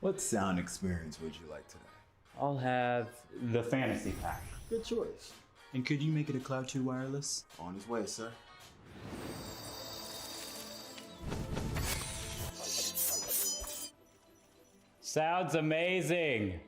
What sound experience would you like today? I'll have the fantasy pack. Good choice. And could you make it a Cloud 2 wireless? On his way, sir. Sounds amazing!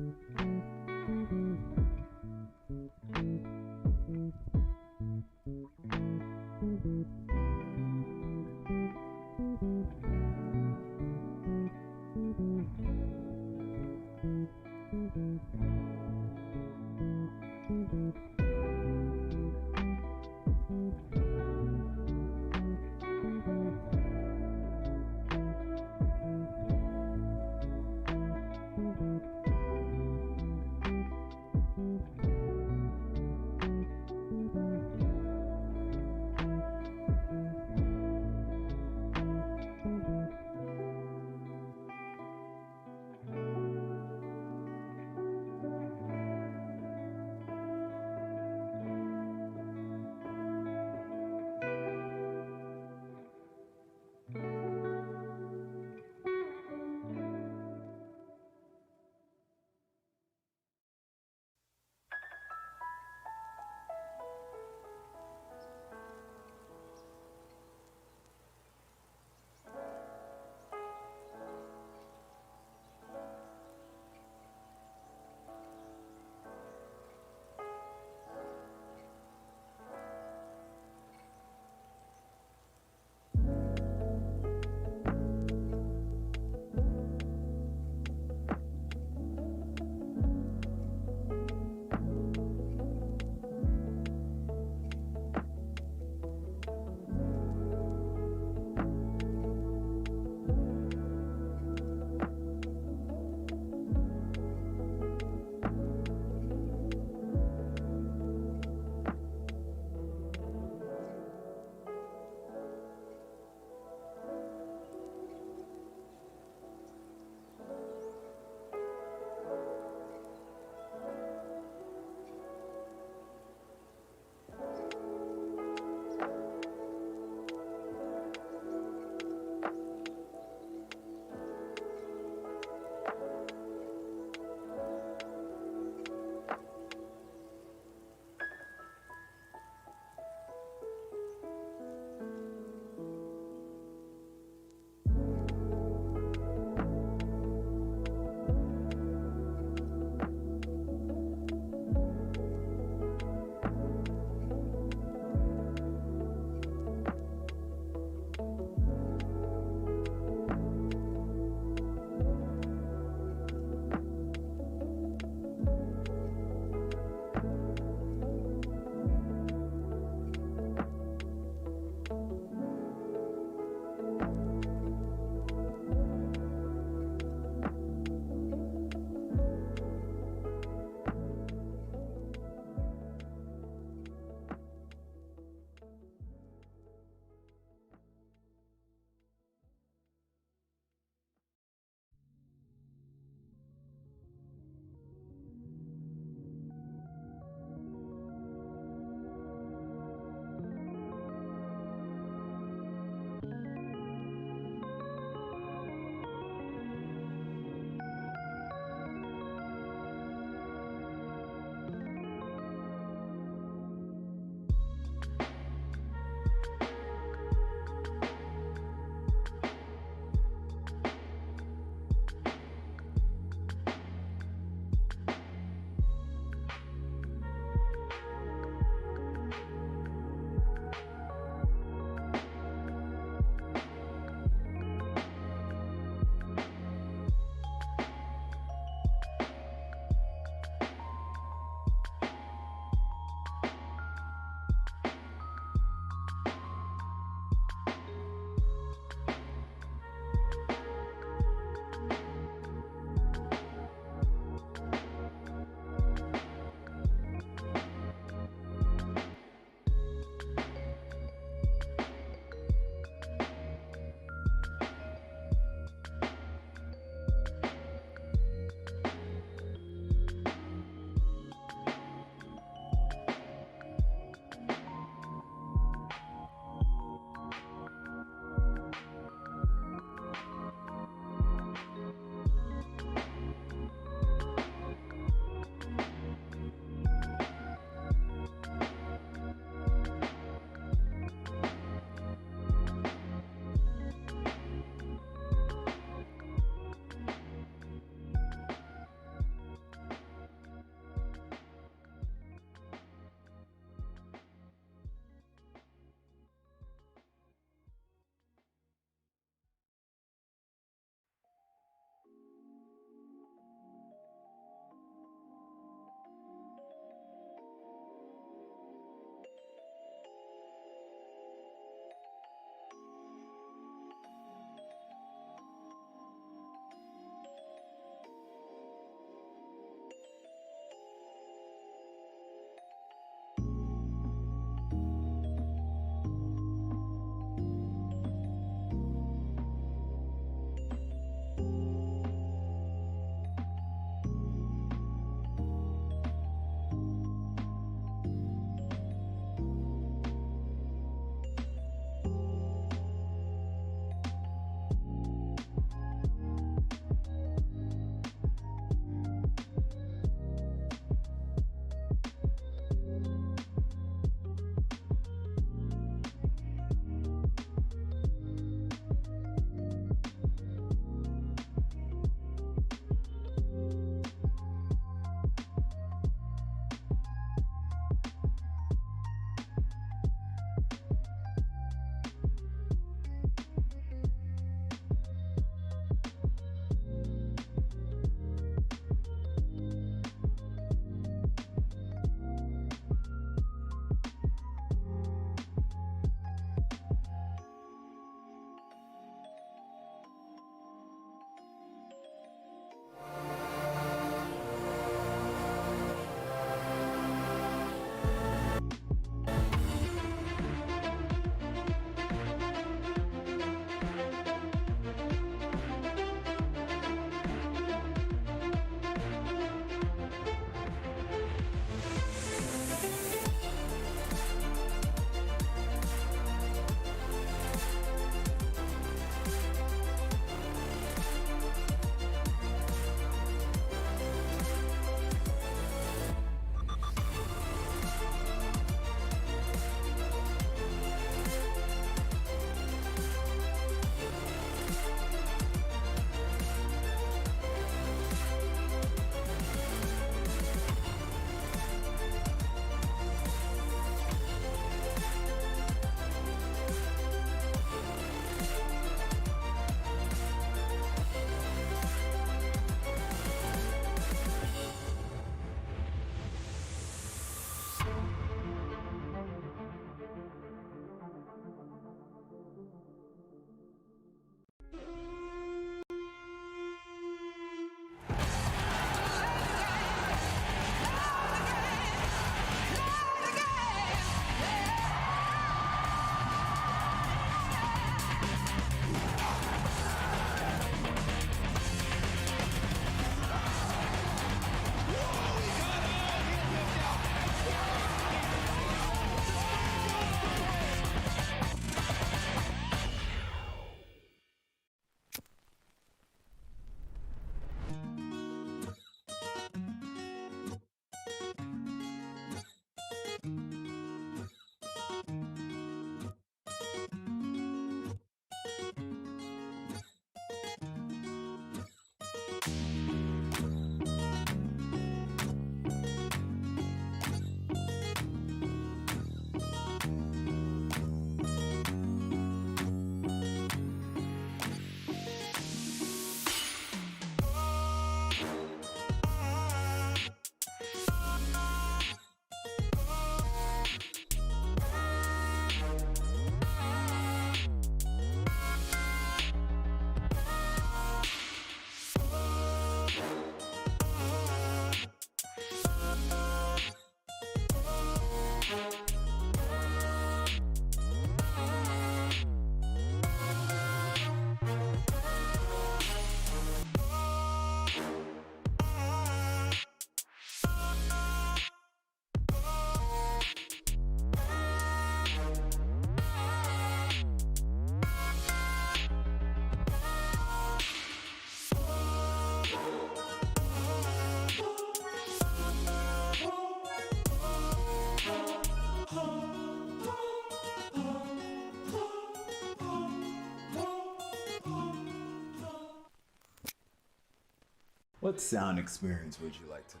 What sound experience would you like today?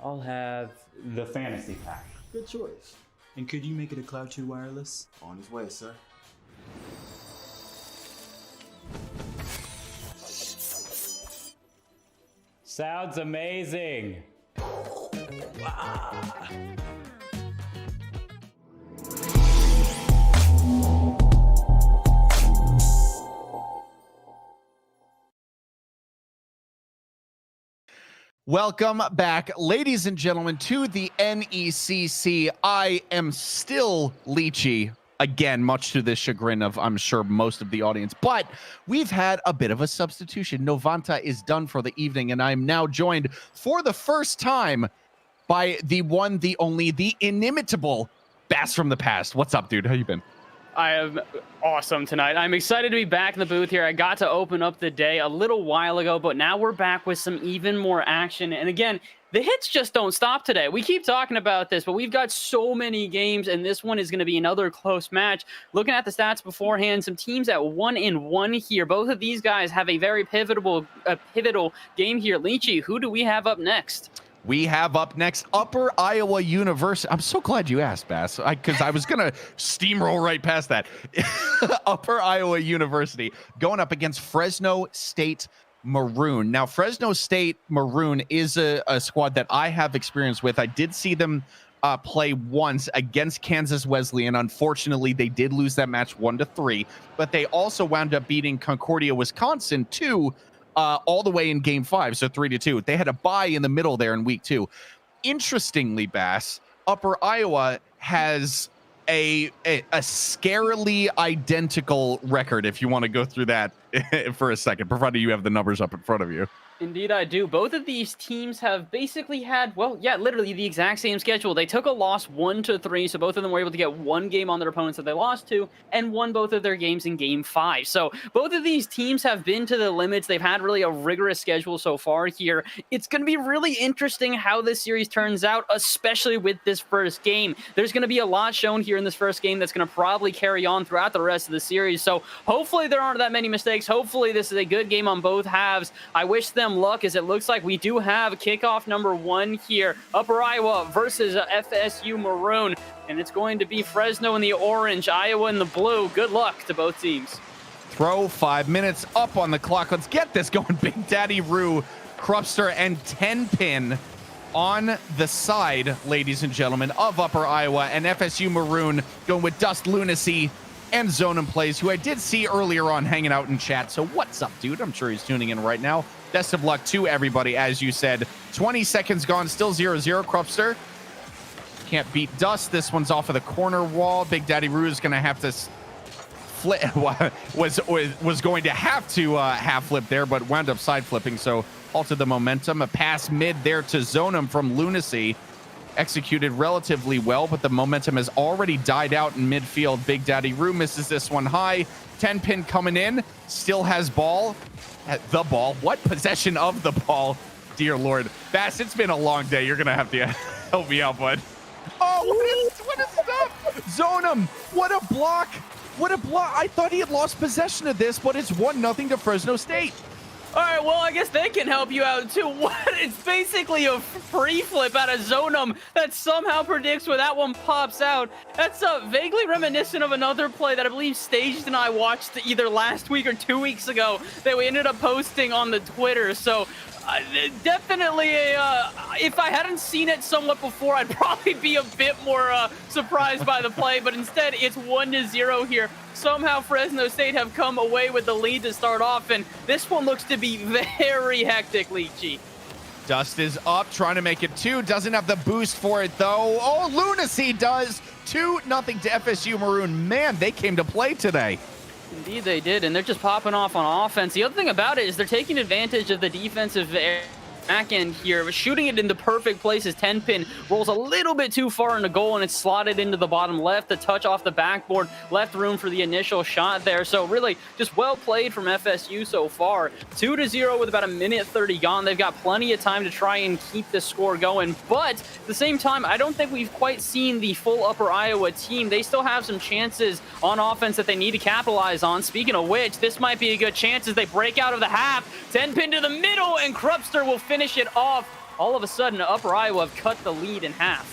I'll have the fantasy pack. Good choice. And could you make it a Cloud 2 wireless? On his way, sir. Sounds amazing. Welcome back, ladies and gentlemen, to the NECC. I am still Leachy, again, much to the chagrin of, I'm sure, most of the audience. But we've had a bit of a substitution. Novanta is done for the evening, and I am now joined for the first time by the one, the only, the inimitable Bass from the Past. What's up, dude? How you been? I am awesome tonight. I'm excited to be back in the booth here. I got to open up the day a little while ago, but now we're back with some even more action. And again, the hits just don't stop today. We keep talking about this, but we've got so many games, and this one is going to be another close match. Looking at the stats beforehand, some teams at 1-1 here. Both of these guys have a very pivotal game here. Leachy, who do we have up next? We have up next Upper Iowa University. I'm so glad you asked, Bass, because I was going to steamroll right past that. Upper Iowa University going up against Fresno State Maroon. Now, Fresno State Maroon is a squad that I have experience with. I did see them play once against Kansas Wesleyan. Unfortunately, they did lose that match 1-3, but they also wound up beating Concordia, Wisconsin, 2 all the way in game 5, so 3-2. They had a bye in the middle there in week 2. Interestingly, Bass, Upper Iowa has a scarily identical record, if you want to go through that for a second, provided you have the numbers up in front of you. Indeed, I do. Both of these teams have basically had, well, yeah, literally the exact same schedule. They took a loss 1-3, so both of them were able to get one game on their opponents that they lost to, and won both of their games in game 5. So both of these teams have been to the limits. They've had really a rigorous schedule so far here. It's going to be really interesting how this series turns out, especially with this first game. There's going to be a lot shown here in this first game that's going to probably carry on throughout the rest of the series. So hopefully there aren't that many mistakes. Hopefully this is a good game on both halves. I wish them luck, as it looks like we do have kickoff number 1 here. Upper Iowa versus FSU Maroon, and it's going to be Fresno in the orange, Iowa in the blue. Good luck to both teams. Throw 5 minutes up on the clock. Let's get this going. Big Daddy Rue, Krupster, and 10-pin on the side, ladies and gentlemen, of Upper Iowa, and FSU Maroon going with Dust Lunacy and Zonum Plays, who I did see earlier on hanging out in chat. So what's up, dude? I'm sure he's tuning in right now. Best of luck to everybody, as you said. 20 seconds gone, still 0-0. Krupster can't beat Dust. This one's off of the corner wall. Big Daddy Rue is going to have to flip. was going to have to half flip there, but wound up side flipping, so halted the momentum. A pass mid there to Zonum from Lunacy. Executed relatively well, but the momentum has already died out in midfield. Big Daddy Rue misses this one high. 10-pin coming in. Still has ball. The ball. What? Possession of the ball. Dear Lord. Bass, it's been a long day. You're going to have to help me out, bud. Oh, what is that? Zonum. What a block. What a block. I thought he had lost possession of this, but it's 1-0 to Fresno State. All right, well, I guess they can help you out, too. What? It's basically a free flip out of Zonum that somehow predicts where that one pops out. That's vaguely reminiscent of another play that I believe Staged and I watched either last week or 2 weeks ago that we ended up posting on the Twitter. So Definitely if I hadn't seen it somewhat before, I'd probably be a bit more surprised by the play, but instead it's 1-0 here. Somehow Fresno State have come away with the lead to start off, and this one looks to be very hectic, Leachy. Dust is up, trying to make it 2. Doesn't have the boost for it, though. Oh, Lunacy does. 2-0 to FSU Maroon. Man, they came to play today. Indeed they did, and they're just popping off on offense. The other thing about it is they're taking advantage of the defensive back end here, shooting it in the perfect places. 10-pin rolls a little bit too far into goal, and it's slotted into the bottom left. The touch off the backboard left room for the initial shot there. So really just well played from FSU so far. 2-0 with about 1:30 gone. They've got plenty of time to try and keep the score going, but at the same time, I don't think we've quite seen the full Upper Iowa team. They still have some chances on offense that they need to capitalize on. Speaking of which, this might be a good chance as they break out of the half. 10-pin to the middle, and Krupster will finish it off. All of a sudden, Upper Iowa have cut the lead in half.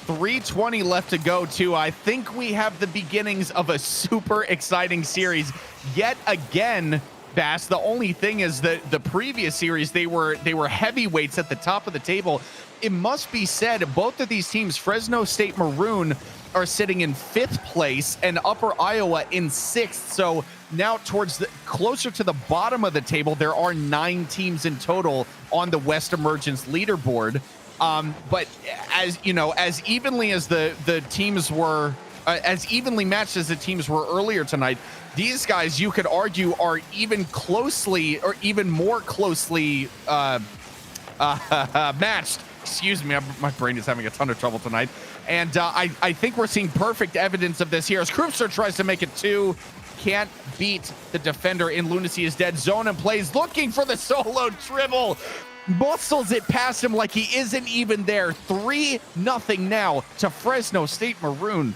3:20 left to go, too. I think we have the beginnings of a super exciting series yet again. Bass, the only thing is that the previous series, they were heavyweights at the top of the table. It must be said, both of these teams, Fresno State Maroon, are sitting in 5th place and Upper Iowa in 6th. So now towards the closer to the bottom of the table, there are 9 teams in total on the West Emergence leaderboard. But as you know, as evenly as the teams were, as evenly matched as the teams were earlier tonight, these guys, you could argue, are even closely or even more closely matched. Excuse me, my brain is having a ton of trouble tonight. And I think we're seeing perfect evidence of this here as Krupster tries to make it 2. Can't beat the defender in Lunacy is dead. Zone and plays, looking for the solo dribble. Muscles it past him like he isn't even there. 3-0 now to Fresno State Maroon.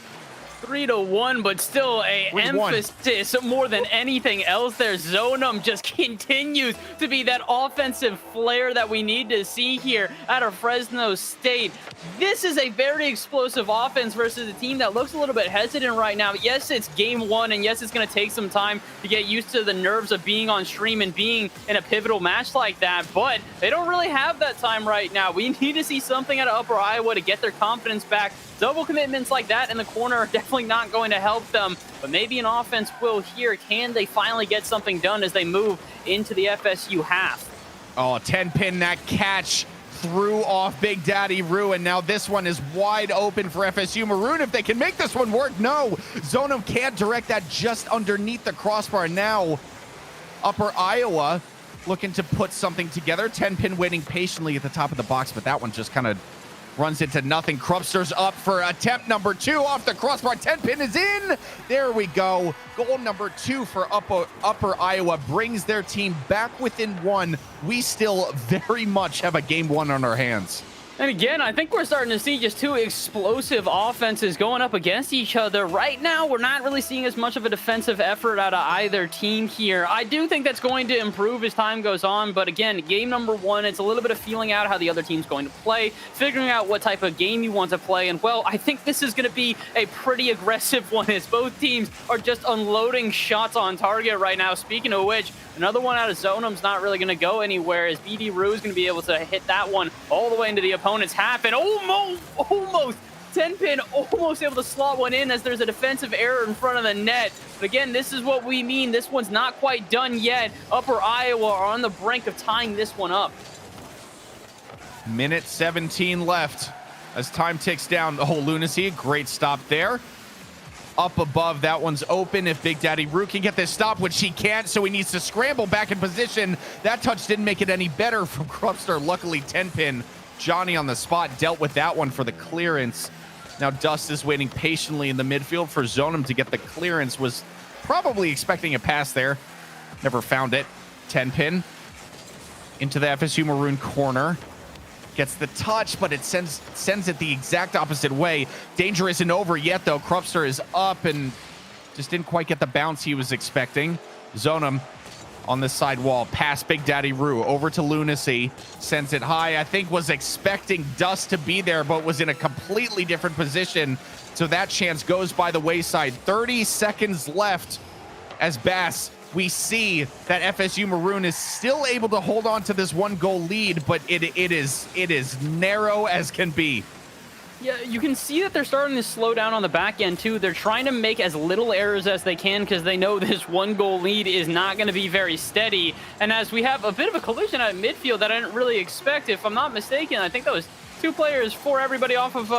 3-1, but still a emphasis more than anything else there. Zonum just continues to be that offensive flair that we need to see here out of Fresno State. This is a very explosive offense versus a team that looks a little bit hesitant right now. Yes, it's game 1, and yes, it's going to take some time to get used to the nerves of being on stream and being in a pivotal match like that, but they don't really have that time right now. We need to see something out of Upper Iowa to get their confidence back. Double commitments like that in the corner are definitely not going to help them, but maybe an offense will here. Can they finally get something done as they move into the FSU half? Oh, 10-pin, that catch threw off Big Daddy Rue, and now this one is wide open for FSU Maroon. If they can make this one work, no. Zonum can't direct that just underneath the crossbar. Now, Upper Iowa looking to put something together. 10-pin waiting patiently at the top of the box, but that one just kind of runs into nothing. Krupster's up for attempt number 2 off the crossbar. 10-pin is in. There we go. Goal number 2 for Upper Iowa brings their team back within 1. We still very much have a game 1 on our hands. And again, I think we're starting to see just 2 explosive offenses going up against each other. Right now, we're not really seeing as much of a defensive effort out of either team here. I do think that's going to improve as time goes on, but again, game number 1, it's a little bit of feeling out how the other team's going to play, figuring out what type of game you want to play, and well, I think this is going to be a pretty aggressive one as both teams are just unloading shots on target right now. Speaking of which, another one out of Zonum's not really going to go anywhere as BD Rue is going to be able to hit that one all the way into the opponent's half, and almost 10-pin almost able to slot one in as there's a defensive error in front of the net. But again, this is what we mean. This one's not quite done yet. Upper Iowa are on the brink of tying this one up. Minute 17 left as time ticks down. Oh, Lunacy, great stop there. Up above, that one's open. If Big Daddy Rue can get this stop, which she can't, so he needs to scramble back in position. That touch didn't make it any better from Krupster. Luckily, 10-pin Johnny on the spot dealt with that one for the clearance. Now Dust is waiting patiently in the midfield for Zonum to get the clearance. Was probably expecting a pass there. Never found it. 10-pin into the FSU Maroon corner. Gets the touch, but it sends it the exact opposite way. Danger isn't over yet, though. Krupster is up and just didn't quite get the bounce he was expecting. Zonum on the side wall, past Big Daddy Rue, over to Lunacy. Sends it high. I think was expecting Dust to be there, but was in a completely different position. So that chance goes by the wayside. 30 seconds left as Bass we see that FSU Maroon is still able to hold on to this 1-goal lead, but it is narrow as can be. Yeah, you can see that they're starting to slow down on the back end, too. They're trying to make as little errors as they can because they know this 1-goal lead is not going to be very steady. And as we have a bit of a collision at midfield that I didn't really expect, if I'm not mistaken, I think that was 2 players for everybody off of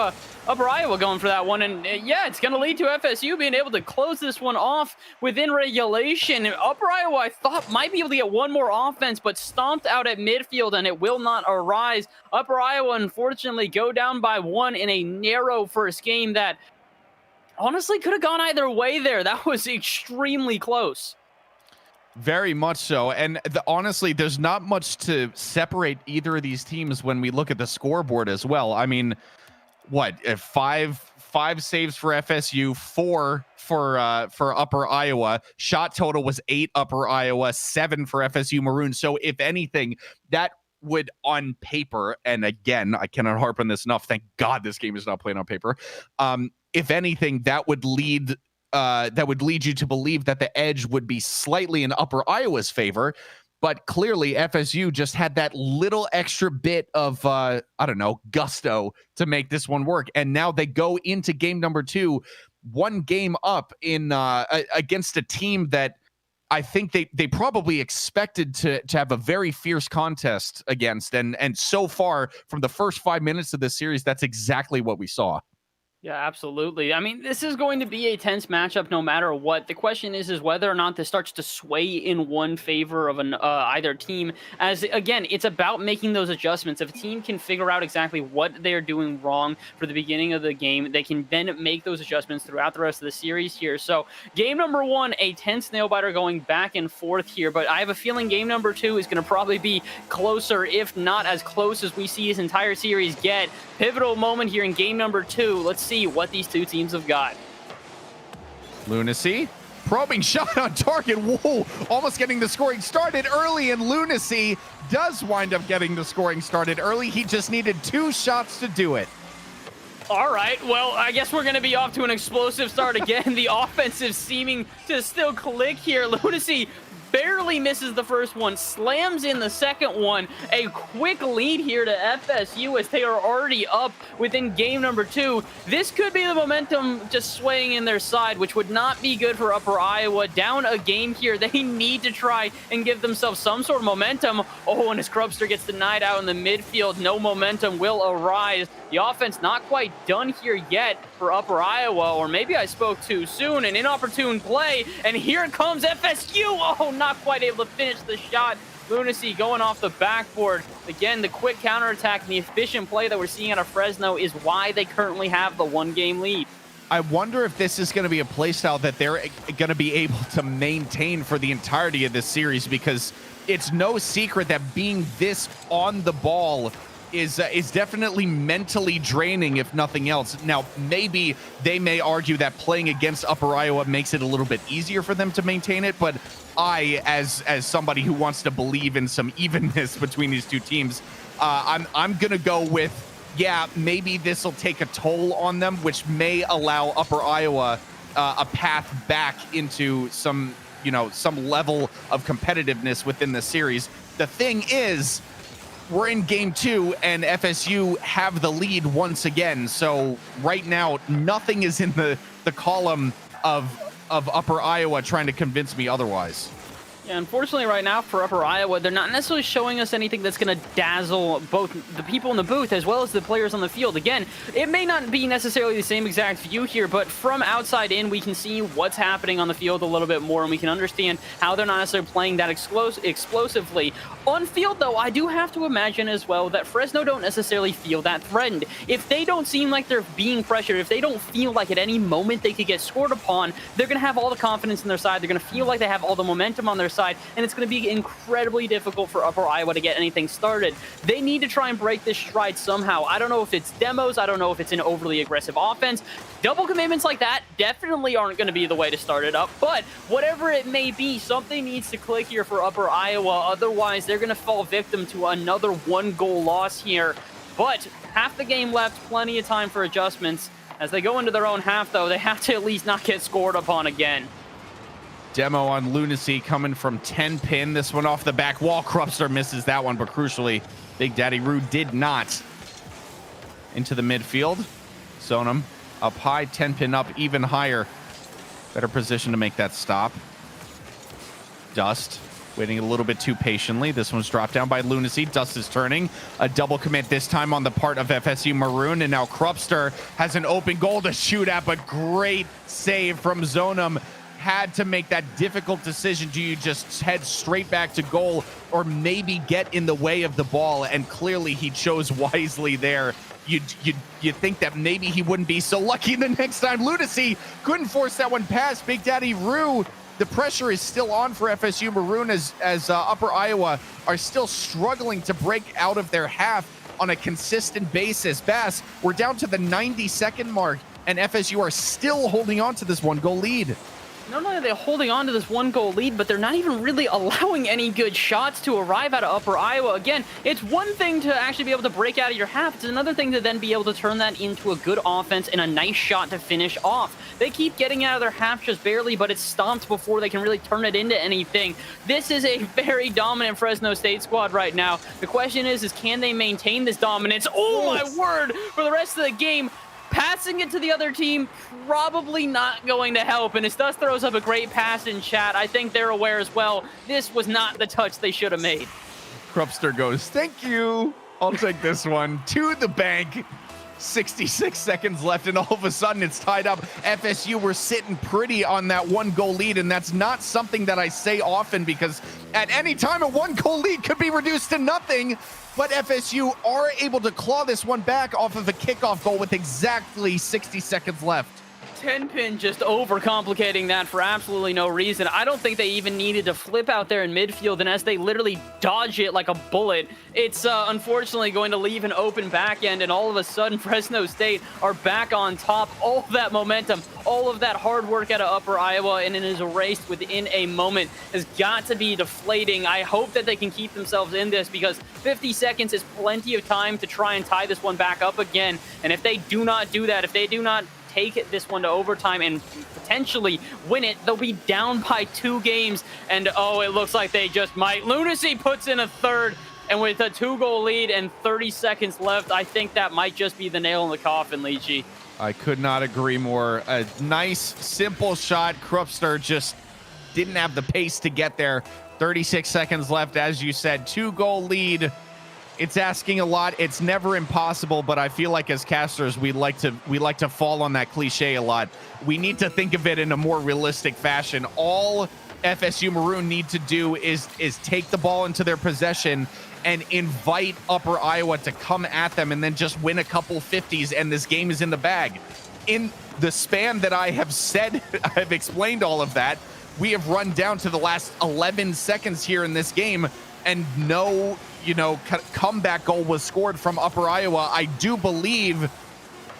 Upper Iowa going for that one. And yeah, it's going to lead to FSU being able to close this one off within regulation. And Upper Iowa, I thought, might be able to get one more offense, but stomped out at midfield, and it will not arise. Upper Iowa, unfortunately, go down by 1 in a narrow first game that honestly could have gone either way there. That was extremely close. Very much so. And honestly, there's not much to separate either of these teams when we look at the scoreboard as well. I mean, what, five saves for FSU, 4 for Upper Iowa. Shot total was 8 Upper Iowa, 7 for FSU Maroon. So if anything, that would on paper, and again, I cannot harp on this enough, thank God this game is not played on paper. If anything, that would lead you to believe that the edge would be slightly in Upper Iowa's favor. But clearly, FSU just had that little extra bit of, gusto to make this one work. And now they go into game number 2, 1 game up in against a team that I think they probably expected to have a very fierce contest against. And so far, from the first 5 minutes of this series, that's exactly what we saw. Yeah, absolutely. I mean, this is going to be a tense matchup no matter what. The question is whether or not this starts to sway in one favor of either team. As, again, it's about making those adjustments. If a team can figure out exactly what they're doing wrong for the beginning of the game, they can then make those adjustments throughout the rest of the series here. So, game number 1, a tense nail-biter going back and forth here. But I have a feeling game number 2 is going to probably be closer, if not as close as we see this entire series get. Pivotal moment here in game number 2. Let's see what these two teams have got. Lunacy, probing shot on target. Whoa, almost getting the scoring started early, and Lunacy does wind up getting the scoring started early. He just needed 2 shots to do it. All right, well, I guess we're going to be off to an explosive start again. The offensive seeming to still click here. Lunacy barely misses the first one, slams in the second one. A quick lead here to FSU as they are already up within game number 2. This could be the momentum just swaying in their side, which would not be good for Upper Iowa. Down a game here, they need to try and give themselves some sort of momentum. Oh, and as Krubster gets denied out in the midfield, no momentum will arise. The offense not quite done here yet for Upper Iowa, or maybe I spoke too soon. An inopportune play, and here comes FSU. Oh, not quite able to finish the shot. Lunacy going off the backboard. Again, the quick counterattack and the efficient play that we're seeing out of Fresno is why they currently have the 1-game lead. I wonder if this is going to be a playstyle that they're going to be able to maintain for the entirety of this series, because it's no secret that being this on the ball is definitely mentally draining, if nothing else. Now, maybe they may argue that playing against Upper Iowa makes it a little bit easier for them to maintain it, but I, as somebody who wants to believe in some evenness between these two teams, I'm gonna go with, yeah, maybe this will take a toll on them, which may allow Upper Iowa a path back into some level of competitiveness within the series. The thing is, we're in game 2 and FSU have the lead once again. So right now, nothing is in the column of Upper Iowa trying to convince me otherwise. Yeah, unfortunately right now for Upper Iowa, they're not necessarily showing us anything that's going to dazzle both the people in the booth as well as the players on the field. Again, it may not be necessarily the same exact view here, but from outside in, we can see what's happening on the field a little bit more, and we can understand how they're not necessarily playing that explosively. On field, though, I do have to imagine as well that Fresno don't necessarily feel that threatened. If they don't seem like they're being pressured, if they don't feel like at any moment they could get scored upon, they're going to have all the confidence in their side. They're going to feel like they have all the momentum on their side, and it's going to be incredibly difficult for Upper Iowa to get anything started. They need to try and break this stride somehow. I don't know if it's demos. I don't know if it's an overly aggressive offense. Double commitments like that definitely aren't going to be the way to start it up, but whatever it may be, something needs to click here for Upper Iowa. Otherwise, they're going to fall victim to another 1-goal loss here. But half the game left, plenty of time for adjustments. As they go into their own half, though, they have to at least not get scored upon again. Demo on Lunacy coming from 10 pin. This one off the back wall. Krupster misses that one, but crucially, Big Daddy Roo did not. Into the midfield. Zonum up high, 10 pin up, even higher. Better position to make that stop. Dust waiting a little bit too patiently. This one's dropped down by Lunacy. Dust is turning. A double commit this time on the part of FSU Maroon. And now Krupster has an open goal to shoot at, but great save from Zonum. Had to make that difficult decision. Do you just head straight back to goal or maybe get in the way of the ball? And clearly he chose wisely there. You think that maybe he wouldn't be so lucky the next time. Lunacy couldn't force that one past Big Daddy Roo. The pressure is still on for FSU Maroon as Upper Iowa are still struggling to break out of their half on a consistent basis. Bass, we're down to the 90-second mark, and FSU are still holding on to this one-goal lead. Not only are they holding on to this one-goal lead, but they're not even really allowing any good shots to arrive out of Upper Iowa. Again, it's one thing to actually be able to break out of your half. It's another thing to then be able to turn that into a good offense and a nice shot to finish off. They keep getting out of their half just barely, but it's stomped before they can really turn it into anything. This is a very dominant Fresno State squad right now. The question is can they maintain this dominance? Oh, my word! For the rest of the game, passing it to the other team, probably not going to help. And as Dust throws up a great pass in chat, I think they're aware as well. This was not the touch they should have made. Krupster goes, thank you. I'll take this one to the bank. 66 seconds left, and all of a sudden it's tied up. FSU were sitting pretty on that one-goal lead, and that's not something that I say often because at any time a one-goal lead could be reduced to nothing. But FSU are able to claw this one back off of a kickoff goal with exactly 60 seconds left. 10-pin just overcomplicating that for absolutely no reason. I don't think they even needed to flip out there in midfield, and as they literally dodge it like a bullet, it's unfortunately going to leave an open back end, and all of a sudden Fresno State are back on top. All of that momentum, all of that hard work out of Upper Iowa, and it is erased within a moment, has got to be deflating. I hope that they can keep themselves in this because 50 seconds is plenty of time to try and tie this one back up again, and if they do not do that, if they do not take this one to overtime and potentially win it, they'll be down by 2 games, and oh, it looks like they just might. Lunacy puts in a third, and with a 2-goal lead and 30 seconds left, I think that might just be the nail in the coffin, Leachy. I could not agree more. A nice, simple shot. Krupster just didn't have the pace to get there. 36 seconds left, as you said. 2-goal lead. It's asking a lot. It's never impossible, but I feel like as casters, we like to fall on that cliche a lot. We need to think of it in a more realistic fashion. All FSU Maroon need to do is take the ball into their possession and invite Upper Iowa to come at them and then just win a couple 50s, and this game is in the bag. In the span that I have said, I've explained all of that, we have run down to the last 11 seconds here in this game, and no comeback goal was scored from Upper Iowa. I do believe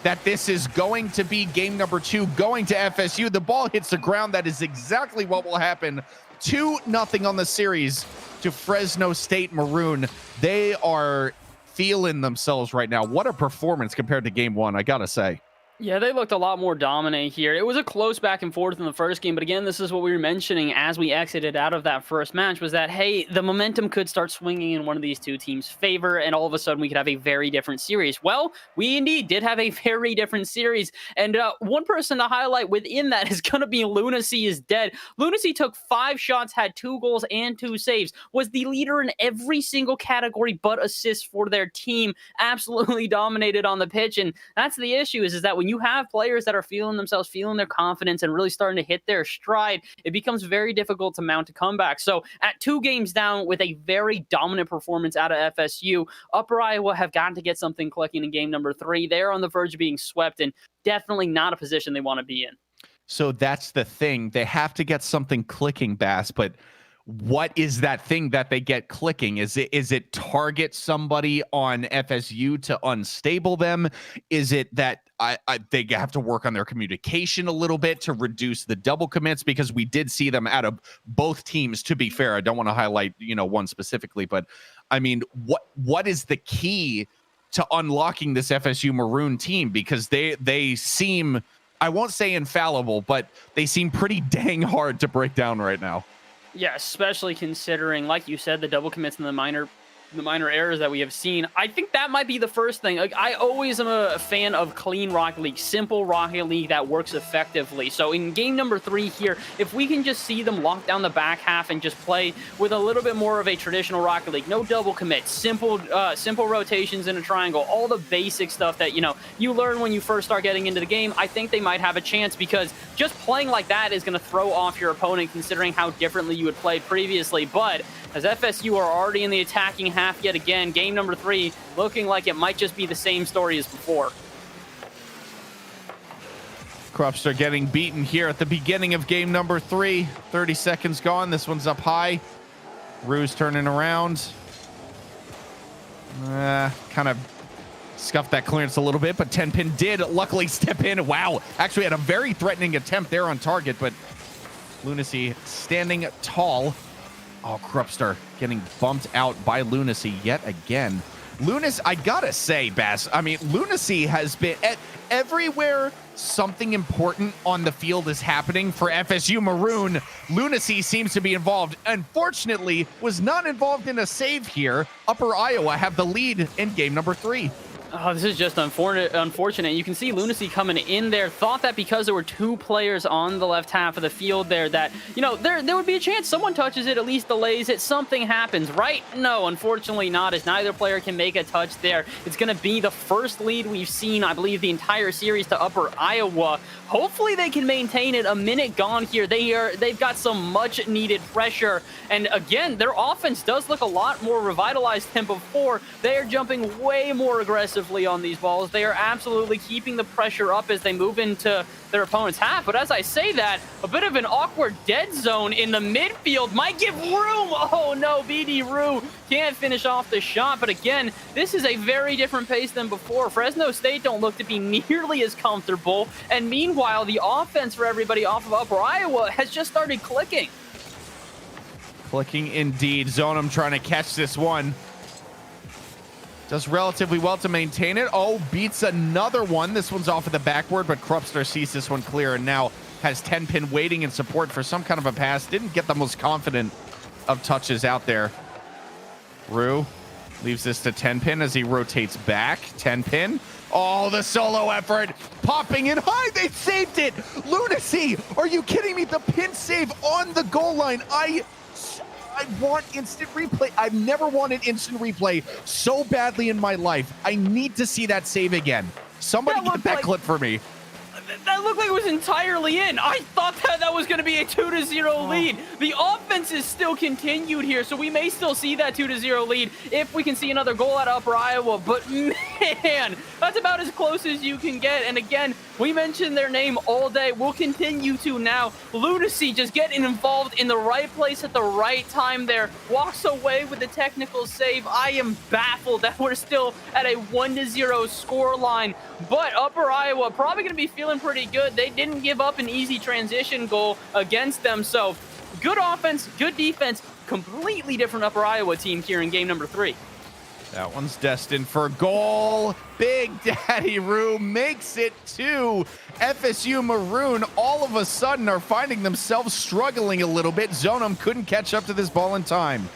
that this is going to be game number 2 going to FSU. The ball hits the ground. That is exactly what will happen. 2-0 on the series to Fresno State Maroon. They are feeling themselves right now. What a performance compared to game 1, I gotta say. Yeah, they looked a lot more dominant here. It was a close back and forth in the first game, but again, this is what we were mentioning as we exited out of that first match, was that, hey, the momentum could start swinging in one of these two teams' favor, and all of a sudden we could have a very different series. Well, we indeed did have a very different series, and one person to highlight within that is going to be Lunacy is dead. Lunacy took 5 shots, had 2 goals and 2 saves, was the leader in every single category but assists for their team, absolutely dominated on the pitch, and that's the issue, is that when you have players that are feeling themselves, feeling their confidence, and really starting to hit their stride, it becomes very difficult to mount a comeback. So at 2 games down with a very dominant performance out of FSU, Upper Iowa have got to get something clicking in game number 3. They're on the verge of being swept, and definitely not a position they want to be in. So that's the thing. They have to get something clicking, Bass, but what is that thing that they get clicking? Is it target somebody on FSU to unstable them? Is it that they have to work on their communication a little bit to reduce the double commits? Because we did see them out of both teams, to be fair. I don't want to highlight, one specifically, but I mean, what is the key to unlocking this FSU Maroon team? Because they seem I won't say infallible, but they seem pretty dang hard to break down right now. Yeah, especially considering, like you said, the double commits and the minor errors that we have seen. I think that might be the first thing. Like, I always am a fan of clean Rocket League, simple Rocket League that works effectively. So in game number 3 here, if we can just see them lock down the back half and just play with a little bit more of a traditional Rocket League, no double commits, simple rotations in a triangle, all the basic stuff that, you know, you learn when you first start getting into the game, I think they might have a chance, because just playing like that is going to throw off your opponent considering how differently you had played previously. But as FSU are already in the attacking half yet again, game number 3 looking like it might just be the same story as before. Krupster getting beaten here at the beginning of game number 3. 30 seconds gone. This one's up high. Rue's turning around. Kind of scuffed that clearance a little bit, but 10-Pin did luckily step in. Wow. Actually had a very threatening attempt there on target, but Lunacy standing tall. Oh, Krupster getting bumped out by Lunacy yet again. Lunacy, I gotta say, Bass, I mean, Lunacy has been everywhere something important on the field is happening for FSU Maroon. Lunacy seems to be involved. Unfortunately, was not involved in a save here. Upper Iowa have the lead in game number 3. Oh, this is just unfortunate. You can see Lunacy coming in there. Thought that because there were 2 players on the left half of the field there that, you know, there would be a chance someone touches it, at least delays it, something happens, right? No, unfortunately not, as neither player can make a touch there. It's going to be the first lead we've seen, I believe, the entire series to Upper Iowa. Hopefully they can maintain it. A minute gone here. They've got some much needed pressure. And again, their offense does look a lot more revitalized than before. They are jumping way more aggressively on these balls. They are absolutely keeping the pressure up as they move into their opponent's half. But as I say that, a bit of an awkward dead zone in the midfield might give room. Oh no, BD Rue can't finish off the shot. But again, this is a very different pace than before. Fresno State don't look to be nearly as comfortable. And meanwhile, the offense for everybody off of Upper Iowa has just started clicking. Clicking indeed. Zonum trying to catch this one. Does relatively well to maintain it. Oh, beats another one. This one's off of the backboard, but Krupster sees this one clear and now has 10-Pin waiting in support for some kind of a pass. Didn't get the most confident of touches out there. Rue leaves this to 10-Pin as he rotates back. 10-Pin. Oh, the solo effort. Popping in high. They saved it. Lunacy. Are you kidding me? The pin save on the goal line. I want instant replay. I've never wanted instant replay so badly in my life. I need to see that save again. Somebody get that clip for me. That looked like it was entirely in. I thought that was going to be a 2-0 lead. The offense is still continued here, so we may still see that 2-0 lead if we can see another goal out of Upper Iowa. But man, that's about as close as you can get. And again, we mentioned their name all day. We'll continue to now. Lunacy just getting involved in the right place at the right time there. Walks away with the technical save. I am baffled that we're still at a 1-0 score line. But Upper Iowa probably going to be feeling pretty good. They didn't give up an easy transition goal against them. So good offense, good defense, completely different Upper Iowa team here in game number 3. That one's destined for goal. Big Daddy Rue makes it to FSU Maroon. All of a sudden are finding themselves struggling a little bit. Zonum couldn't catch up to this ball in time.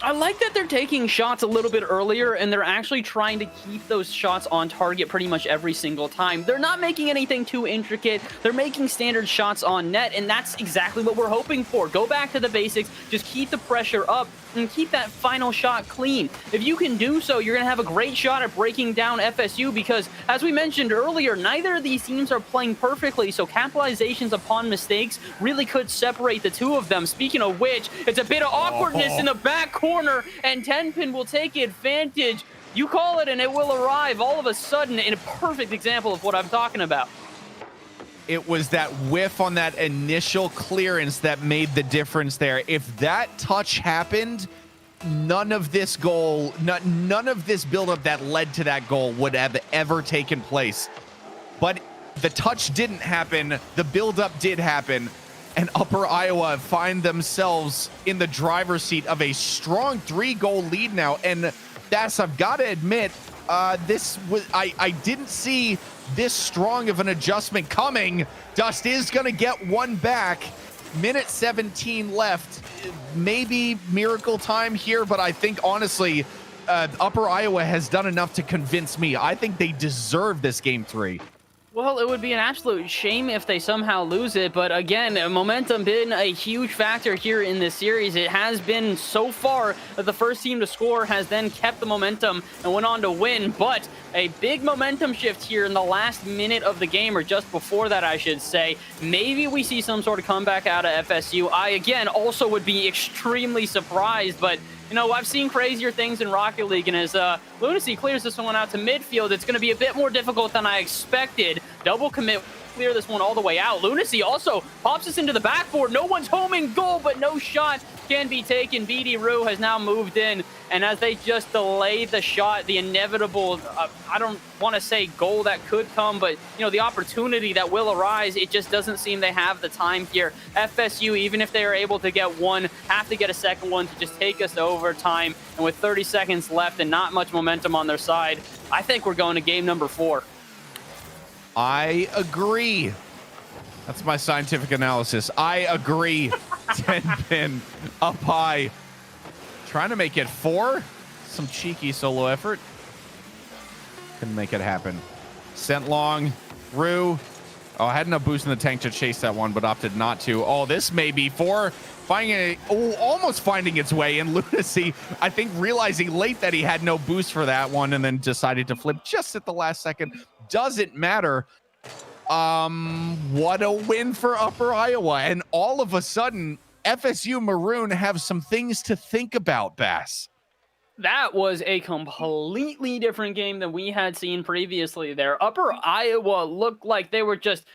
I like that they're taking shots a little bit earlier, and they're actually trying to keep those shots on target pretty much every single time. They're not making anything too intricate. They're making standard shots on net, and that's exactly what we're hoping for. Go back to the basics, just keep the pressure up, and keep that final shot clean. If you can do so, you're going to have a great shot at breaking down FSU because, as we mentioned earlier, neither of these teams are playing perfectly, so capitalizations upon mistakes really could separate the two of them. Speaking of which, it's a bit of awkwardness in the back corner, and 10-Pin will take advantage. You call it, and it will arrive all of a sudden in a perfect example of what I'm talking about. It was that whiff on that initial clearance that made the difference there. If that touch happened, none of this goal, none of this buildup that led to that goal would have ever taken place. But the touch didn't happen. The buildup did happen. And Upper Iowa find themselves in the driver's seat of a strong 3-goal lead now. And that's, I've got to admit, this was I didn't see this strong of an adjustment coming. Dust is going to get one back. Minute 17 left. Maybe miracle time here, but I think honestly, Upper Iowa has done enough to convince me. I think they deserve this game 3. Well, it would be an absolute shame if they somehow lose it, but again, momentum been a huge factor here in this series. It has been so far that the first team to score has then kept the momentum and went on to win, but a big momentum shift here in the last minute of the game, or just before that, I should say. Maybe we see some sort of comeback out of FSU. I, again, also would be extremely surprised, but you know, I've seen crazier things in Rocket League, and as Lunacy clears this one out to midfield, it's going to be a bit more difficult than I expected. Double commit, clear this one all the way out. Lunacy also pops us into the backboard. No one's homing goal, but no shot can be taken. BD Rue has now moved in, and as they just delay the shot, the inevitable, I don't want to say goal that could come, but, you know, the opportunity that will arise, it just doesn't seem they have the time here. FSU, even if they are able to get one, have to get a second one to just take us to overtime, and with 30 seconds left and not much momentum on their side, I think we're going to game number 4. I agree. That's my scientific analysis. I agree. 10 pin up high. Trying to make it 4. Some cheeky solo effort. Couldn't make it happen. Sent long. Rue. Oh, I had no boost in the tank to chase that one, but opted not to. Oh, this may be 4. Almost finding its way in. Lunacy, I think, realizing late that he had no boost for that one and then decided to flip just at the last second. Doesn't matter. What a win for Upper Iowa. And all of a sudden, FSU Maroon have some things to think about, Bass. That was a completely different game than we had seen previously there. Upper Iowa looked like they were just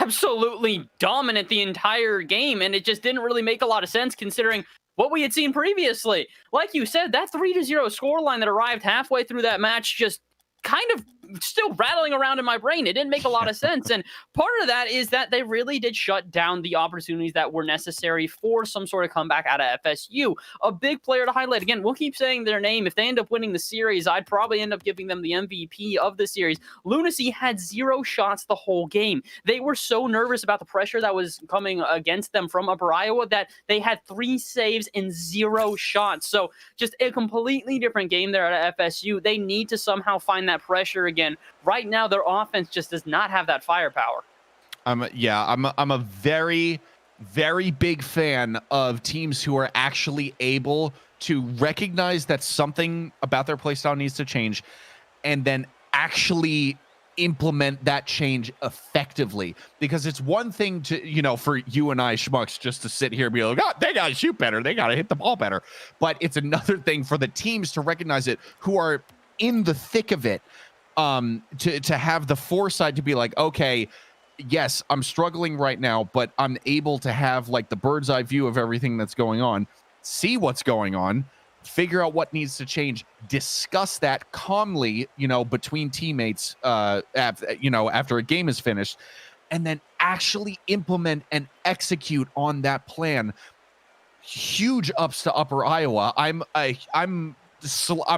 absolutely dominant the entire game, and it just didn't really make a lot of sense considering what we had seen previously. Like you said, that 3-0 scoreline that arrived halfway through that match just kind of still rattling around in my brain. It didn't make a lot of sense. And part of that is that they really did shut down the opportunities that were necessary for some sort of comeback out of FSU. A big player to highlight. Again, we'll keep saying their name. If they end up winning the series, I'd probably end up giving them the MVP of the series. Lunacy had 0 shots the whole game. They were so nervous about the pressure that was coming against them from Upper Iowa that they had 3 saves and 0 shots. So just a completely different game there at FSU. They need to somehow find that pressure again. Right now, their offense just does not have that firepower. I'm a very, very big fan of teams who are actually able to recognize that something about their playstyle needs to change and then actually implement that change effectively. Because it's one thing to, you know, for you and I schmucks just to sit here and be like, oh, they got to shoot better. They got to hit the ball better. But it's another thing for the teams to recognize it who are in the thick of it. To have the foresight to be like, okay, yes, I'm struggling right now, but I'm able to have like the bird's eye view of everything that's going on, see what's going on, figure out what needs to change, discuss that calmly, you know, between teammates, after a game is finished, and then actually implement and execute on that plan. Huge ups to Upper Iowa. I'm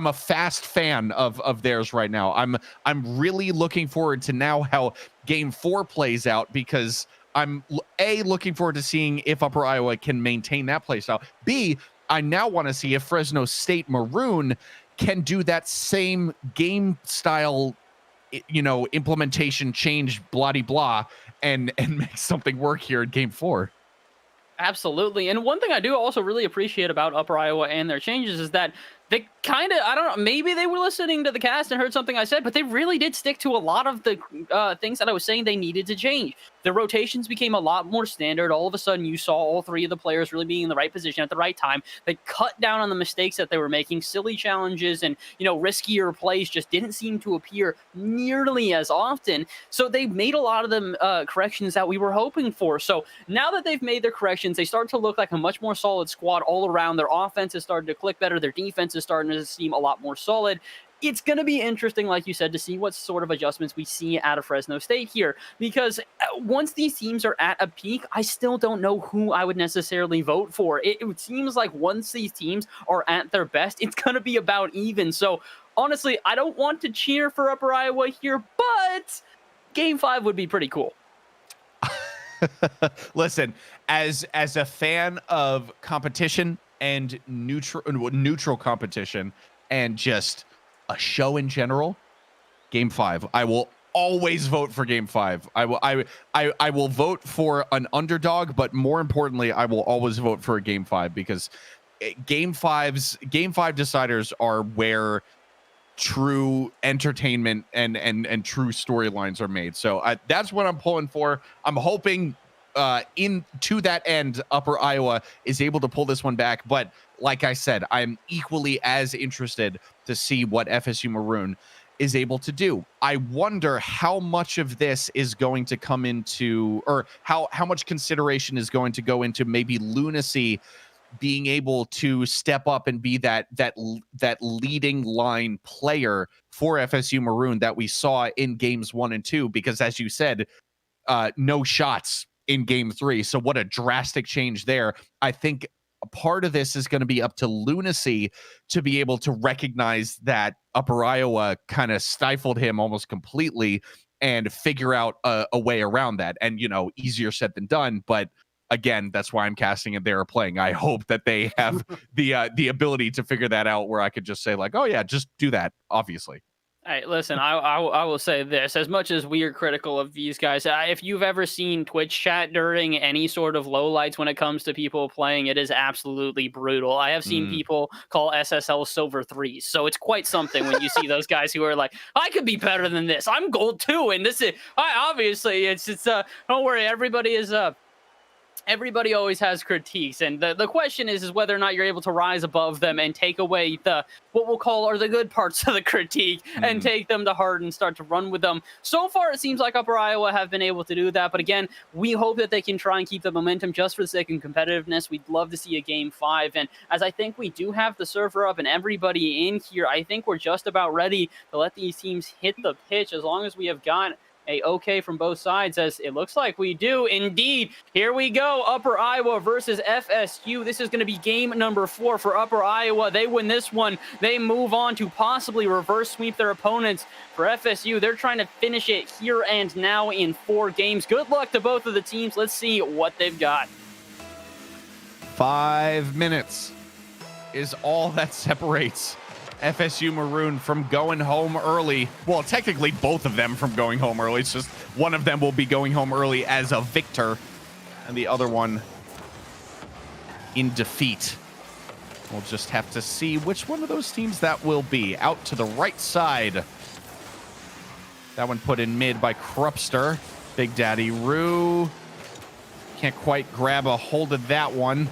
a fast fan of theirs right now. I'm really looking forward to now how game 4 plays out, because I'm looking forward to seeing if Upper Iowa can maintain that play style. B, I now want to see if Fresno State Maroon can do that same game style, you know, implementation change, blah blah, and make something work here in game 4. Absolutely. And one thing I do also really appreciate about Upper Iowa and their changes is that they kind of, I don't know, maybe they were listening to the cast and heard something I said, but they really did stick to a lot of the things that I was saying they needed to change. The rotations became a lot more standard. All of a sudden, you saw all 3 of the players really being in the right position at the right time. They cut down on the mistakes that they were making. Silly challenges and, you know, riskier plays just didn't seem to appear nearly as often. So they made a lot of the corrections that we were hoping for. So now that they've made their corrections, they start to look like a much more solid squad all around. Their offense is starting to click better. Their defense is starting to seem a lot more solid. It's going to be interesting, like you said, to see what sort of adjustments we see out of Fresno State here, because once these teams are at a peak, I still don't know who I would necessarily vote for. It seems like once these teams are at their best, it's going to be about even. So honestly, I don't want to cheer for Upper Iowa here, but Game 5 would be pretty cool. Listen, as a fan of competition and neutral competition and just a show in general, Game 5, I will always vote for Game 5. I will vote for an underdog, but more importantly, I will always vote for a Game 5 because Game 5 deciders are where true entertainment and true storylines are made. So that's what I'm pulling for. I'm hoping to that end, Upper Iowa is able to pull this one back. But like I said, I'm equally as interested to see what FSU Maroon is able to do. I wonder how much of this is going to come into, or how much consideration is going to go into maybe Lunacy being able to step up and be that leading line player for FSU Maroon that we saw in games 1 and 2, because as you said, no shots in game 3. So what a drastic change there. I think a part of this is going to be up to Lunacy to be able to recognize that Upper Iowa kind of stifled him almost completely and figure out a way around that. And, easier said than done, but again, that's why I'm casting it there or playing. I hope that they have the ability to figure that out where I could just say like, oh yeah, just do that, obviously. Hey, listen, I will say this. As much as we are critical of these guys, if you've ever seen Twitch chat during any sort of lowlights when it comes to people playing, it is absolutely brutal. I have seen people call SSL Silver 3s, so it's quite something when you see those guys who are like, I could be better than this. I'm gold too, and this is obviously it's don't worry, everybody always has critiques, and the question is whether or not you're able to rise above them and take away what we'll call are the good parts of the critique and take them to heart and start to run with them. So far, it seems like Upper Iowa have been able to do that, but again, we hope that they can try and keep the momentum just for the sake of competitiveness. We'd love to see a Game 5, and as I think we do have the server up and everybody in here, I think we're just about ready to let these teams hit the pitch as long as we have got a okay from both sides, as it looks like we do indeed. Here we go, Upper Iowa versus FSU. This is going to be game number 4 for Upper Iowa. They win this one, they move on to possibly reverse sweep their opponents. For FSU, they're trying to finish it here and now in 4 games. Good luck to both of the teams. Let's see what they've got. 5 minutes is all that separates FSU Maroon from going home early. Well, technically both of them from going home early. It's just one of them will be going home early as a victor and the other one in defeat. We'll just have to see which one of those teams that will be. Out to the right side. That one put in mid by Krupster. Big Daddy Roo can't quite grab a hold of that one.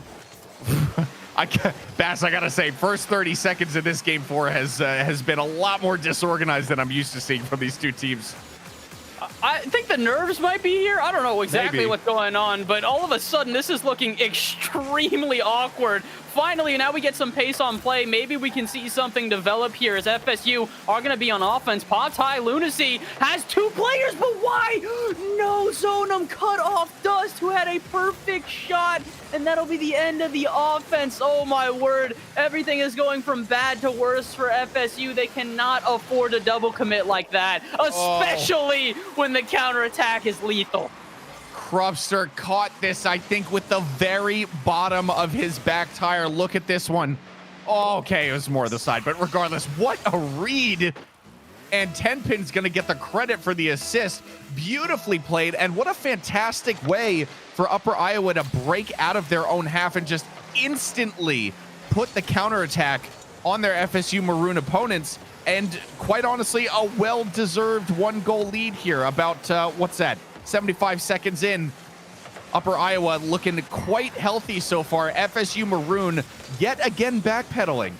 Bass, I gotta say, first 30 seconds of this game 4 has been a lot more disorganized than I'm used to seeing from these two teams. I think the nerves might be here. I don't know exactly Maybe what's going on, but all of a sudden, this is looking extremely awkward. Finally, now we get some pace on play. Maybe we can see something develop here as FSU are going to be on offense. Pops high, Lunacy has 2 players, but why? No, Zonum cut off Dust, who had a perfect shot, and that'll be the end of the offense. Oh my word. Everything is going from bad to worse for FSU. They cannot afford a double commit like that, especially when the counterattack is lethal. Krupster caught this, I think, with the very bottom of his back tire. Look at this one. Oh, okay, it was more the side, but regardless, what a read. And Tenpin's going to get the credit for the assist. Beautifully played, and what a fantastic way for Upper Iowa to break out of their own half and just instantly put the counterattack on their FSU Maroon opponents. And quite honestly, a well-deserved 1-goal lead here. About, what's that? 75 seconds in. Upper Iowa looking quite healthy so far. FSU Maroon yet again backpedaling.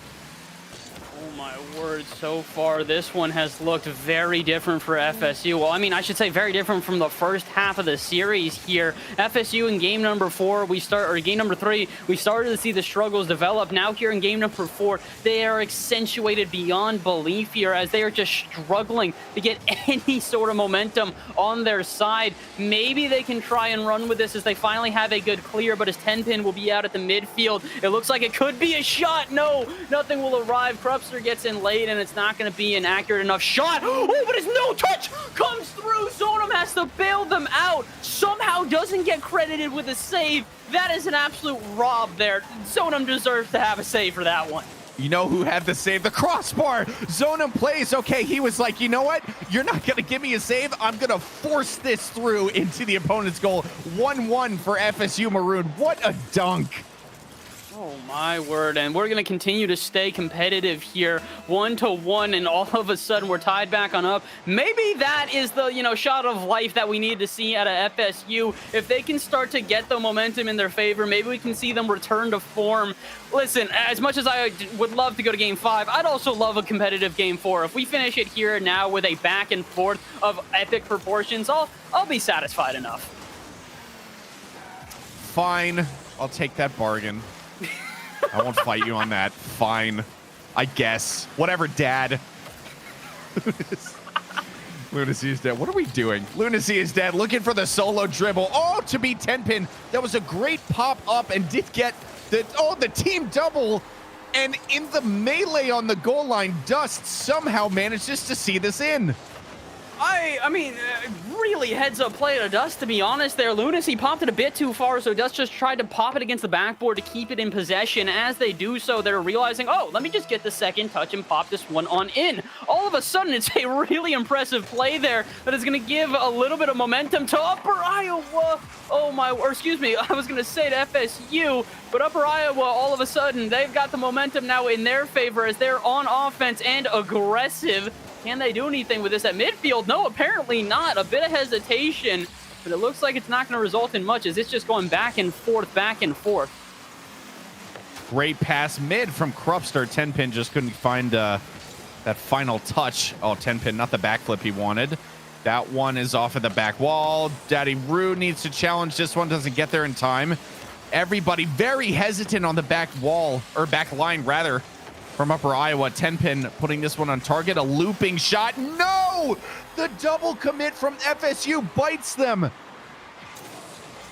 Oh my word, so far this one has looked very different for FSU. Well, I mean, I should say very different from the first half of the series here. FSU in game number 4, game number 3, we started to see the struggles develop. Now here in game number 4, they are accentuated beyond belief here as they are just struggling to get any sort of momentum on their side. Maybe they can try and run with this as they finally have a good clear, but as Tenpin will be out at the midfield, it looks like it could be a shot. No, nothing will arrive. Krupster gets gets in late, and it's not going to be an accurate enough shot. Oh, but his no touch comes through. Zonum has to bail them out. Somehow doesn't get credited with a save. That is an absolute rob there. Zonum deserves to have a save for that one. You know who had the save? The crossbar. Zonum plays. Okay, he was like, you know what? You're not going to give me a save. I'm going to force this through into the opponent's goal. 1-1 for FSU Maroon. What a dunk. Oh my word, and we're gonna continue to stay competitive here, 1-1, and all of a sudden we're tied back on up. Maybe that is the, you know, shot of life that we need to see out of FSU. If they can start to get the momentum in their favor, maybe we can see them return to form. Listen, as much as I would love to go to Game 5, I'd also love a competitive Game 4. If we finish it here now with a back and forth of epic proportions, I'll be satisfied enough. Fine, I'll take that bargain. I won't fight you on that. Fine. I guess. Whatever, Dad. Lunacy is dead. What are we doing? Lunacy is dead. Looking for the solo dribble. Oh, to beat 10-pin. That was a great pop up and did get the team double. And in the melee on the goal line, Dust somehow manages to see this in. I mean, really heads up play to Dust, to be honest there. Lunacy popped it a bit too far, so Dust just tried to pop it against the backboard to keep it in possession. As they do so, they're realizing, oh, let me just get the second touch and pop this one on in. All of a sudden, it's a really impressive play there that is going to give a little bit of momentum to Upper Iowa. Oh my, or excuse me, I was going to say to FSU, but Upper Iowa, all of a sudden, they've got the momentum now in their favor as they're on offense and aggressive. Can they do anything with this at midfield? No, apparently not. A bit of hesitation, but it looks like it's not going to result in much as it's just going back and forth, back and forth. Great pass mid from Krupster. 10-pin just couldn't find that final touch. Oh, 10-pin, not the backflip he wanted. That one is off of the back wall. Daddy Rue needs to challenge this one. Doesn't get there in time. Everybody very hesitant on the back wall, or back line rather, from Upper Iowa. 10-pin putting this one on target. A looping shot. No! The double commit from FSU bites them.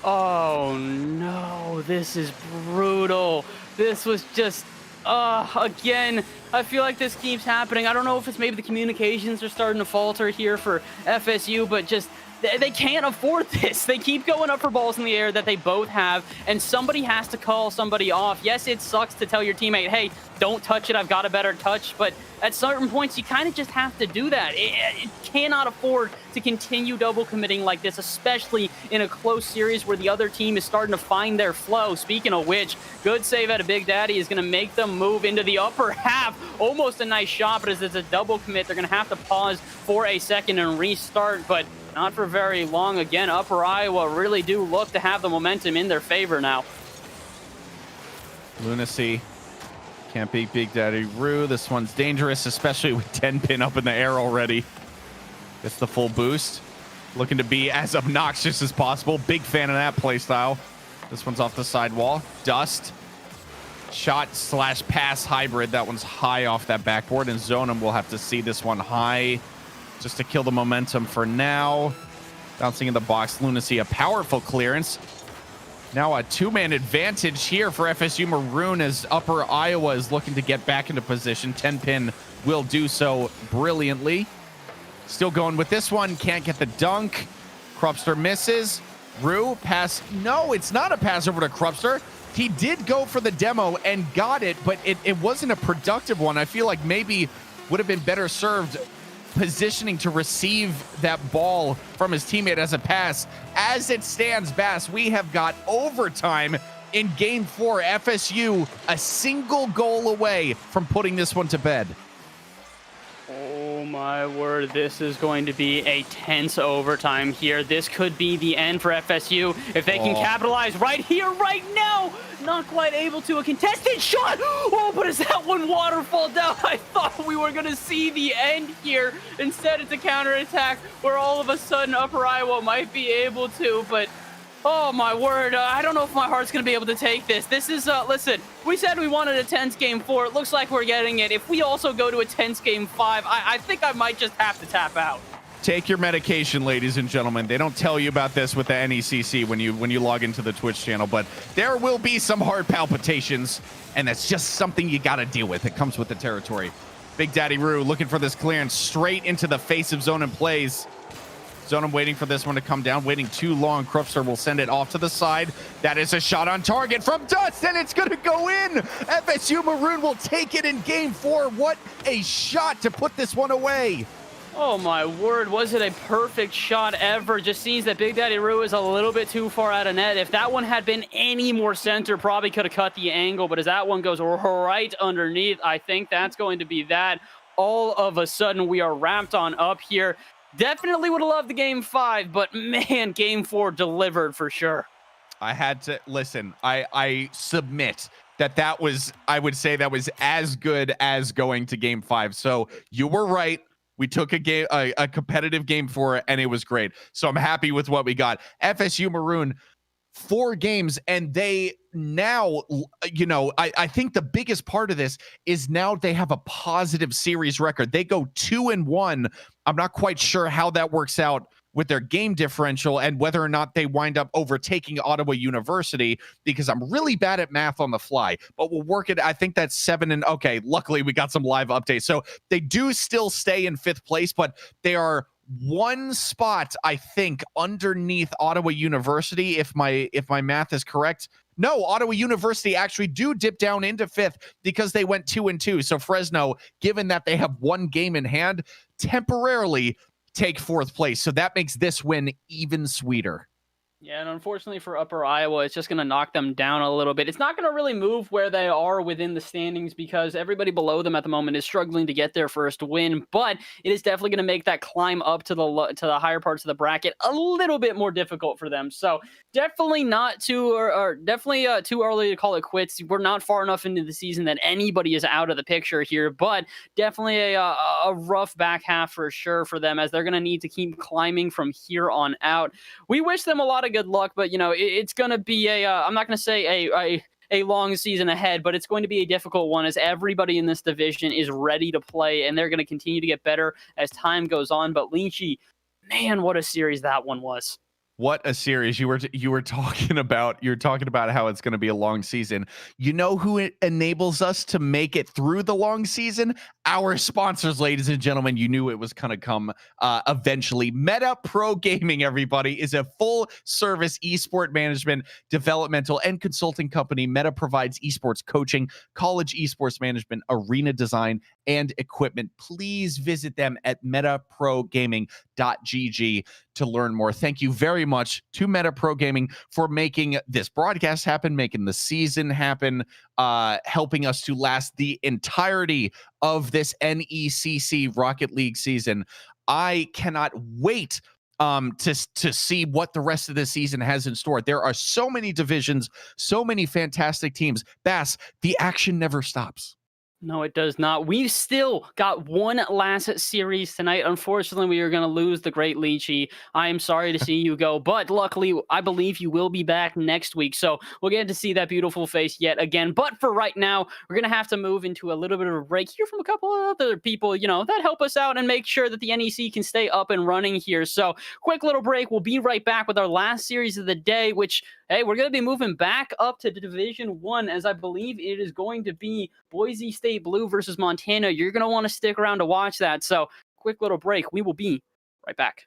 Oh no, this is brutal. This was just, again, I feel like this keeps happening. I don't know if it's maybe the communications are starting to falter here for FSU, but just, they can't afford this. They keep going up for balls in the air that they both have, and somebody has to call somebody off. Yes, it sucks to tell your teammate, hey, don't touch it, I've got a better touch, but at certain points, you kind of just have to do that. It cannot afford to continue double committing like this, especially in a close series where the other team is starting to find their flow. Speaking of which, good save out of Big Daddy is going to make them move into the upper half. Almost a nice shot, but as it's a double commit, they're going to have to pause for a second and restart, but not for very long. Again, Upper Iowa really do look to have the momentum in their favor now. Lunacy can't beat Big Daddy Rue. This one's dangerous, especially with 10-pin up in the air already. Gets the full boost. Looking to be as obnoxious as possible. Big fan of that play style. This one's off the sidewall. Dust. Shot/pass hybrid. That one's high off that backboard, and Zonum will have to see this one high just to kill the momentum for now. Bouncing in the box. Lunacy, a powerful clearance. Now a two-man advantage here for FSU Maroon as Upper Iowa is looking to get back into position. 10-pin will do so brilliantly. Still going with this one. Can't get the dunk. Krupster misses. Rue, pass. No, it's not a pass over to Krupster. He did go for the demo and got it, but it wasn't a productive one. I feel like maybe would have been better served positioning to receive that ball from his teammate as a pass. As it stands, Bass, we have got overtime in Game 4. FSU a single goal away from putting this one to bed. Oh my word, this is going to be a tense overtime here. This could be the end for FSU if they can capitalize right here, right now. Not quite able to. A contested shot. Oh, but is that one waterfall down? I thought we were going to see the end here. Instead, it's a counterattack where all of a sudden Upper Iowa might be able to, but oh my word, I don't know if my heart's going to be able to take this. This is, listen, we said we wanted a tense Game 4. It looks like we're getting it. If we also go to a tense Game 5, I think I might just have to tap out. Take your medication, ladies and gentlemen. They don't tell you about this with the NECC when you log into the Twitch channel, but there will be some heart palpitations, and that's just something you got to deal with. It comes with the territory. Big Daddy Roo looking for this clearance straight into the face of Zonin Plays. Zonin waiting for this one to come down, waiting too long. Krupster will send it off to the side. That is a shot on target from Dust, and it's going to go in. FSU Maroon will take it in game 4. What a shot to put this one away. Oh my word, was it a perfect shot ever? Just seems that Big Daddy Roo is a little bit too far out of net. If that one had been any more center, probably could have cut the angle, but as that one goes right underneath, I think that's going to be that. All of a sudden, we are wrapped on up here. Definitely would have loved the game 5, but man, game 4 delivered for sure. I had to listen. I submit that was, I would say that was as good as going to game 5. So you were right. We took a competitive game 4, and it was great. So I'm happy with what we got. FSU Maroon, 4 games, and they now, you know, I think the biggest part of this is now they have a positive series record. They go 2-1. I'm not quite sure how that works out with their game differential and whether or not they wind up overtaking Ottawa University, because I'm really bad at math on the fly, but we'll work it. I think that's 7 and okay. Luckily we got some live updates. So they do still stay in 5th place, but they are 1 spot, I think, underneath Ottawa University. If my math is correct. No, Ottawa University actually do dip down into 5th because they went 2-2. So Fresno, given that they have 1 game in hand, temporarily take 4th place. So that makes this win even sweeter. Yeah, and unfortunately for Upper Iowa, it's just going to knock them down a little bit. It's not going to really move where they are within the standings because everybody below them at the moment is struggling to get their first win, but it is definitely going to make that climb up to the higher parts of the bracket a little bit more difficult for them. So definitely not too early to call it quits. We're not far enough into the season that anybody is out of the picture here, but definitely a rough back half for sure for them, as they're going to need to keep climbing from here on out. We wish them a lot of good luck, but you know, it's going to be I'm not going to say a long season ahead, but it's going to be a difficult one, as everybody in this division is ready to play, and they're going to continue to get better as time goes on. But Leachy, man, what a series that one was. What a series. You were talking about how it's going to be a long season. You know who enables us to make it through the long season? Our sponsors, ladies and gentlemen. You knew it was going to come eventually. Meta Pro Gaming, everybody, is a full service esport management, developmental, and consulting company. Meta provides esports coaching, college esports management, arena design, and equipment. Please visit them at metaprogaming.gg to learn more. Thank you very much to Meta Pro Gaming for making this broadcast happen, making the season happen, helping us to last the entirety of this NECC Rocket League season. I cannot wait to see what the rest of the season has in store. There are so many divisions, so many fantastic teams. Bass, the action never stops. No, it does not. We've still got one last series tonight. Unfortunately, we are going to lose the great Leachy. I am sorry to see you go, but luckily, I believe you will be back next week. So we'll get to see that beautiful face yet again. But for right now, we're going to have to move into a little bit of a break, hear from a couple of other people, you know, that help us out and make sure that the NEC can stay up and running here. So quick little break. We'll be right back with our last series of the day, which, hey, we're going to be moving back up to Division 1, as I believe it is going to be Boise State Blue versus Montana. You're going to want to stick around to watch that. So quick little break. We will be right back.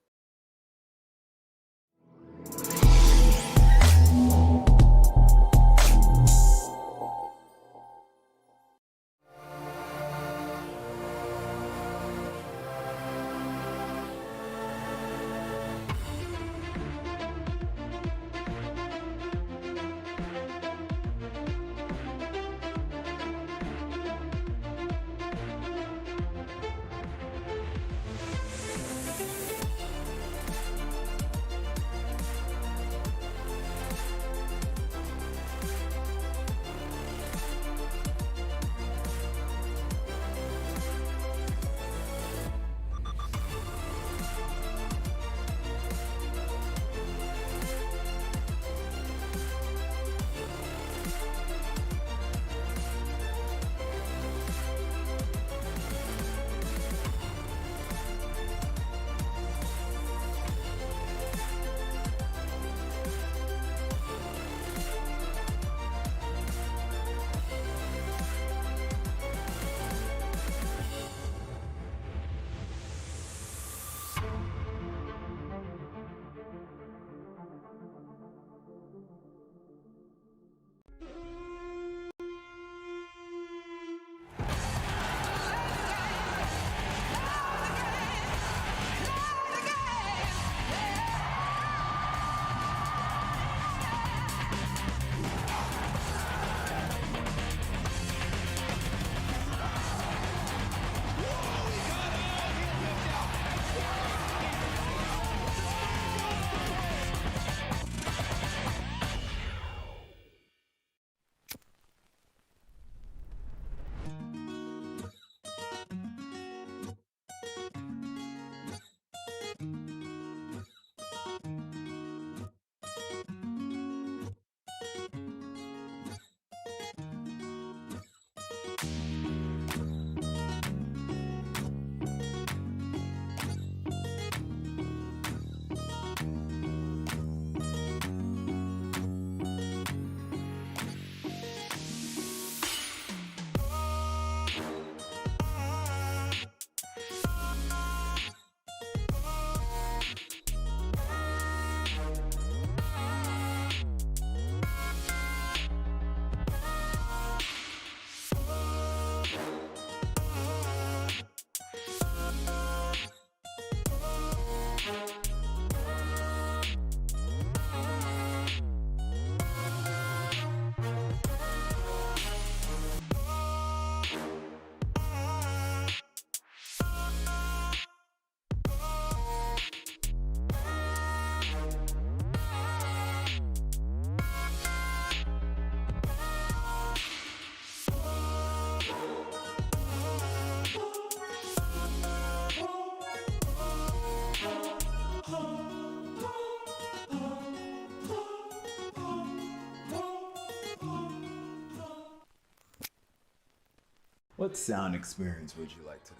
What sound experience would you like today?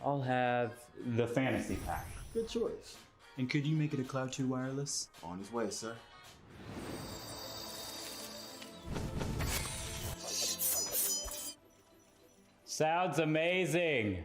I'll have the fantasy pack. Good choice. And could you make it a Cloud 2 wireless? On his way, sir. Sounds amazing.